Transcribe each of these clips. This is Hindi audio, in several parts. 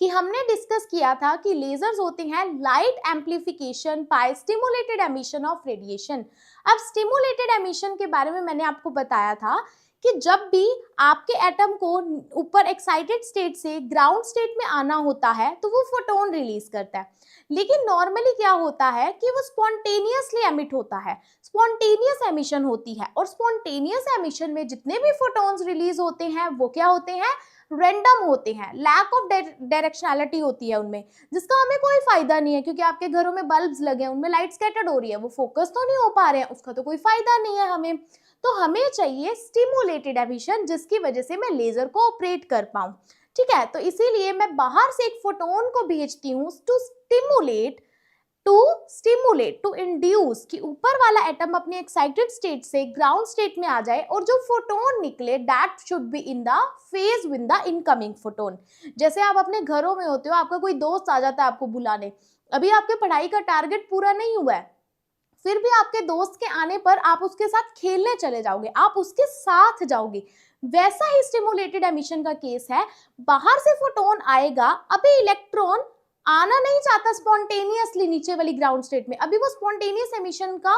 कि हमने डिस्कस किया था कि लेजर्स होते हैं light amplification by stimulated emission of radiation. अब स्टिमुलेटेड एमिशन के बारे में मैंने आपको बताया था कि जब भी आपके एटम को ऊपर एक्साइटेड स्टेट से ग्राउंड स्टेट में आना होता है तो वो फोटोन रिलीज करता है, लेकिन नॉर्मली क्या होता है कि वो स्पॉन्टेनियसली एमिट होता है, स्पॉन्टेनियस एमिशन होती है। और स्पॉन्टेनियस एमिशन में जितने भी फोटोन्स रिलीज होते हैं वो क्या होते हैं, रेंडम होते हैं, लैक ऑफ डायरेक्शनैलिटी होती है उनमें, जिसका हमें कोई फायदा नहीं है, क्योंकि आपके घरों में बल्ब्स लगे हैं, उनमें लाइट स्कैटर्ड हो रही है, वो फोकस तो नहीं हो पा रहे हैं, उसका तो कोई फायदा नहीं है हमें। तो हमें चाहिए स्टिमुलेटेड एमिशन, जिसकी वजह से मैं लेजर को ऑपरेट कर पाऊं। ठीक है, तो इसीलिए मैं बाहर से एक फोटोन को भेजती हूँ टू इंड्यूस कि ऊपर वाला एटम अपने एक्साइटेड स्टेट से ग्राउंड स्टेट में आ जाए, और जो फोटोन निकले that should be in the phase with the incoming photon. जैसे आप अपने घरों में होते हो, आपका कोई दोस्त आ जाता है आपको बुलाने, अभी आपके पढ़ाई का टारगेट पूरा नहीं हुआ है, फिर भी आपके दोस्त के आने पर आप उसके साथ खेलने चले जाओगे, आप उसके साथ जाओगे। वैसा ही स्टिमुलेटेड एमिशन का केस है, बाहर से फोटोन आएगा, अभी इलेक्ट्रॉन आना नहीं चाहता स्पॉन्टेनियसली नीचे वाली ग्राउंड स्टेट में, अभी वो स्पॉन्टेनियस एमिशन का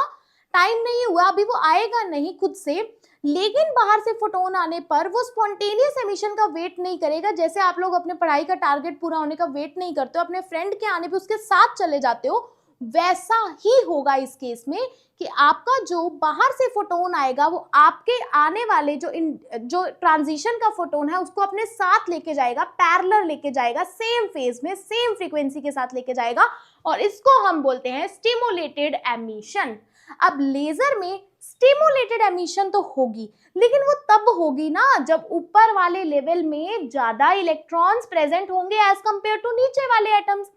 टाइम नहीं हुआ, अभी वो आएगा नहीं खुद से, लेकिन बाहर से फोटोन आने पर वो स्पॉन्टेनियस एमिशन का वेट नहीं करेगा। जैसे आप लोग अपने पढ़ाई का टारगेट पूरा होने का वेट नहीं करते हो, अपने फ्रेंड के आने पे उसके साथ चले जाते हो, वैसा ही होगा इस केस में कि आपका जो बाहर से फोटोन आएगा वो आपके आने वाले जो ट्रांजिशन का फोटोन है उसको अपने साथ लेके जाएगा, पैरेलल लेके जाएगा, सेम फेज में सेम फ्रीक्वेंसी के साथ लेके जाएगा, और इसको हम बोलते हैं स्टिमुलेटेड एमिशन। अब लेजर में स्टिमुलेटेड एमिशन तो होगी, लेकिन वो तब होगी ना जब ऊपर वाले लेवल में ज्यादा इलेक्ट्रॉन्स प्रेजेंट होंगे एज कंपेयर टू नीचे वाले एटम्स।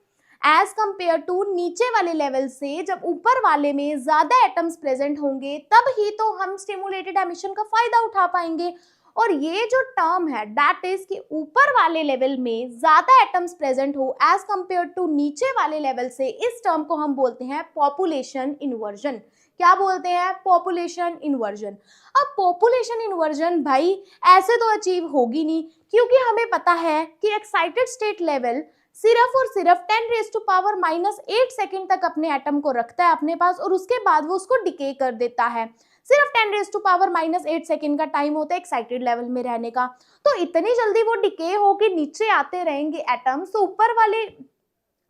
एज कंपेयर टू नीचे वाले लेवल से जब ऊपर वाले में ज्यादा एटम्स प्रेजेंट होंगे, तब ही तो हम स्टिमुलेटेड एमिशन का फायदा उठा पाएंगे। और ये जो टर्म है दैट इज कि ऊपर वाले लेवल में ज्यादा एटम्स प्रेजेंट हो एज कंपेयर टू नीचे वाले लेवल से, इस टर्म को हम बोलते हैं पॉपुलेशन इन्वर्जन। क्या बोलते हैं? Population inversion. अब पॉपुलेशन इन्वर्जन भाई ऐसे तो अचीव होगी नहीं, क्योंकि हमें पता है कि एक्साइटेड स्टेट लेवल सिर्फ और सिर्फ 10⁻⁻8 सेकेंड तक अपने एटम को रखता है अपने पास, और उसके बाद वो उसको डिके कर देता है। सिर्फ 10⁻⁻8 सेकेंड का टाइम होता है एक्साइटेड लेवल में रहने का। तो इतनी जल्दी वो डिके होके नीचे आते रहेंगे एटम्स, तो ऊपर वाले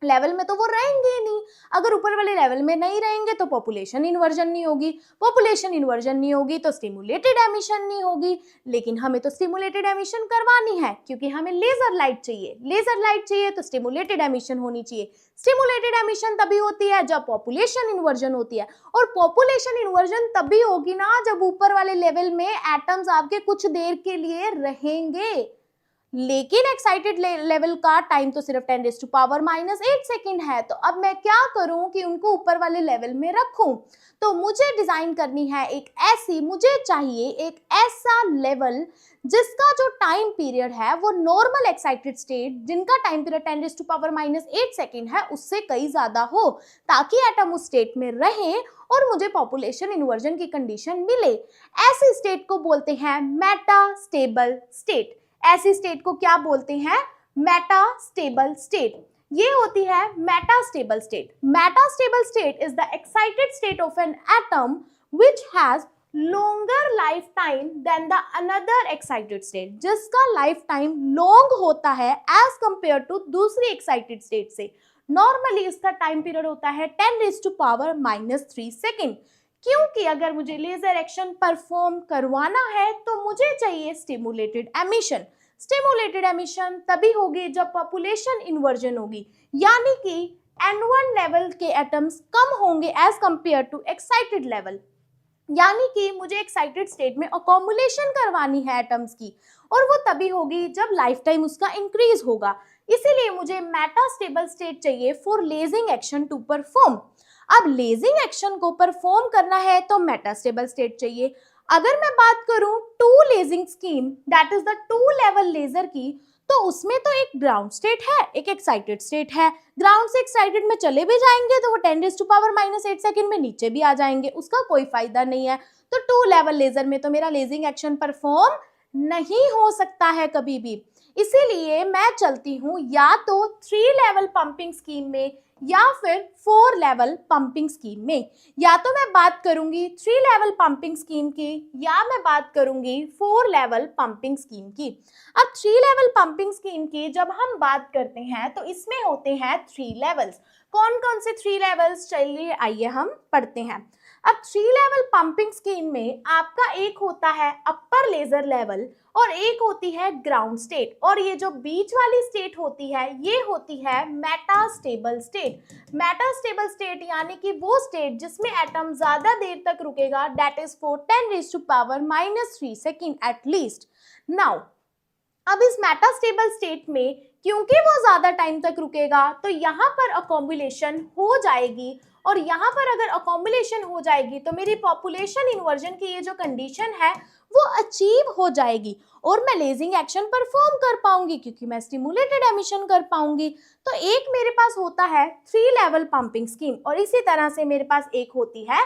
लेवल में तो वो रहेंगे नहीं। अगर ऊपर वाले लेवल में नहीं रहेंगे तो पॉपुलेशन इन्वर्जन नहीं होगी, पॉपुलेशन इन्वर्जन नहीं होगी तो स्टिमुलेटेड एमिशन नहीं होगी। लेकिन हमें तो स्टिमुलेटेड एमिशन करवानी है, क्योंकि हमें लेजर लाइट चाहिए, लेजर लाइट चाहिए तो स्टिमुलेटेड एमिशन होनी चाहिए। स्टिमुलेटेड एमिशन तभी होती है जब पॉपुलेशन इन्वर्जन होती है, और पॉपुलेशन इन्वर्जन तभी होगी ना जब ऊपर वाले लेवल में एटम्स आपके कुछ देर के लिए रहेंगे। लेकिन एक्साइटेड लेवल का टाइम तो सिर्फ 10⁻⁻8 सेकेंड है। तो अब मैं क्या करूं कि उनको ऊपर वाले लेवल में रखूं? तो मुझे डिजाइन करनी है मुझे चाहिए एक ऐसा लेवल जिसका जो टाइम पीरियड है वो नॉर्मल एक्साइटेड स्टेट जिनका टाइम पीरियड 10⁻⁻8 सेकेंड है उससे कई ज्यादा हो, ताकि एटम उस स्टेट में रहे और मुझे पॉपुलेशन इन्वर्जन की कंडीशन मिले। ऐसी स्टेट को बोलते हैं मेटा स्टेबल स्टेट। ऐसी स्टेट को क्या बोलते हैं? Meta stable state. ये होती है meta stable state. Meta stable state is the excited state of an atom which has longer life time than the another excited state, जिसका लाइफ टाइम लॉन्ग होता है एज कंपेयर टू दूसरी एक्साइटेड स्टेट से। नॉर्मली इसका टाइम पीरियड होता है 10⁻³ सेकेंड। क्योंकि अगर मुझे लेजर एक्शन परफॉर्म करवाना है तो मुझे चाहिए स्टिमुलेटेड एमिशन। स्टिमुलेटेड एमिशन तभी होगी जब पॉपुलेशन इन्वर्जन होगी, यानी कि N1 लेवल के एटम्स कम होंगे as compare to excited level, यानी कि मुझे एक्साइटेड स्टेट में अकोमुलेशन करवानी है एटम्स की, और वो तभी होगी जब लाइफ टाइम उसका इंक्रीज होगा। इसीलिए मुझे मेटा स्टेबल स्टेट चाहिए for lasing action to perform. अब लेजिंग एक्शन को परफॉर्म करना है तो मेटा स्टेबल स्टेट चाहिए। अगर मैं बात करूं two lasing scheme that is the two level laser की, तो उसमें तो एक ग्राउंड स्टेट है, एक एक्साइटेड स्टेट है। ग्राउंड से एक्साइटेड में चले भी जाएंगे तो वो 10⁻⁻8 सेकेंड में नीचे भी आ जाएंगे, उसका कोई फायदा नहीं है। तो टू लेवल लेजर में तो मेरा लेजिंग एक्शन परफॉर्म नहीं हो सकता है कभी भी। इसीलिए मैं चलती हूँ या तो 3 लेवल पंपिंग स्कीम में या फिर 4 लेवल पंपिंग स्कीम में। या तो मैं बात करूंगी 3 लेवल पंपिंग स्कीम की या मैं बात करूंगी 4 लेवल पंपिंग स्कीम की। अब 3 लेवल पंपिंग स्कीम की जब हम बात करते हैं तो इसमें होते हैं 3 लेवल्स। कौन कौन से 3 लेवल्स, चलिए आइए हम पढ़ते हैं। अब 3 लेवल पंपिंग स्कीम में आपका एक होता है अपर लेजर लेवल और एक होती है ग्राउंड स्टेट, और ये जो बीच वाली स्टेट होती है ये होती है मेटास्टेबल स्टेट। मेटास्टेबल स्टेट यानी कि वो स्टेट जिसमें एटम ज्यादा देर तक रुकेगा, that is for 10⁻³ second at least. Now अब इस मेटास्टेबल स्टेट में क्योंकि वो ज्यादा टाइम तक रुकेगा तो यहाँ पर अकोमुलेशन हो जाएगी, और यहाँ पर अगर अकोमुलेशन हो जाएगी तो मेरी पॉपुलेशन इन्वर्जन की ये जो कंडीशन है वो अचीव हो जाएगी और मैं लेजिंग एक्शन परफॉर्म कर पाऊंगी क्योंकि मैं स्टिमुलेटेड एमिशन कर पाऊंगी। तो एक मेरे पास होता है 3 लेवल पंपिंग स्कीम और इसी तरह से मेरे पास एक होती है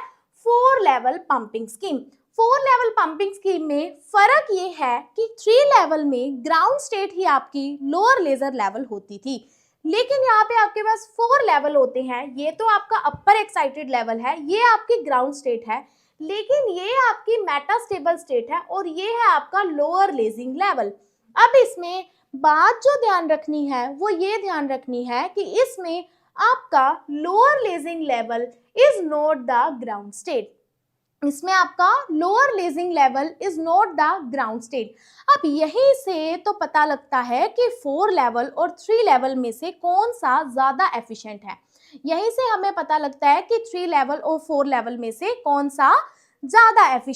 4 level pumping scheme. 4 level pumping scheme में फर्क ये है कि 3 लेवल में ग्राउंड स्टेट ही आपकी लोअर लेजर लेवल होती थी, लेकिन यहाँ पे आपके पास 4 लेवल होते हैं। ये तो आपका अपर एक्साइटेड लेवल है, ये आपकी ग्राउंड स्टेट है, लेकिन ये आपकी मेटास्टेबल स्टेट है और ये है आपका लोअर लेजिंग लेवल। अब इसमें बात जो ध्यान रखनी है वो ये ध्यान रखनी है कि इसमें आपका lower lazing level is not the ground state. इसमें आपका lower lazing level is not the ground state. अब यहीं से तो पता लगता है कि 4 लेवल और 3 लेवल में से कौन सा ज्यादा एफिशिएंट है। यहीं से हमें पता लगता है कि 3 लेवल और 4 लेवल में से कौन सा ज्यादा एफिशिएंट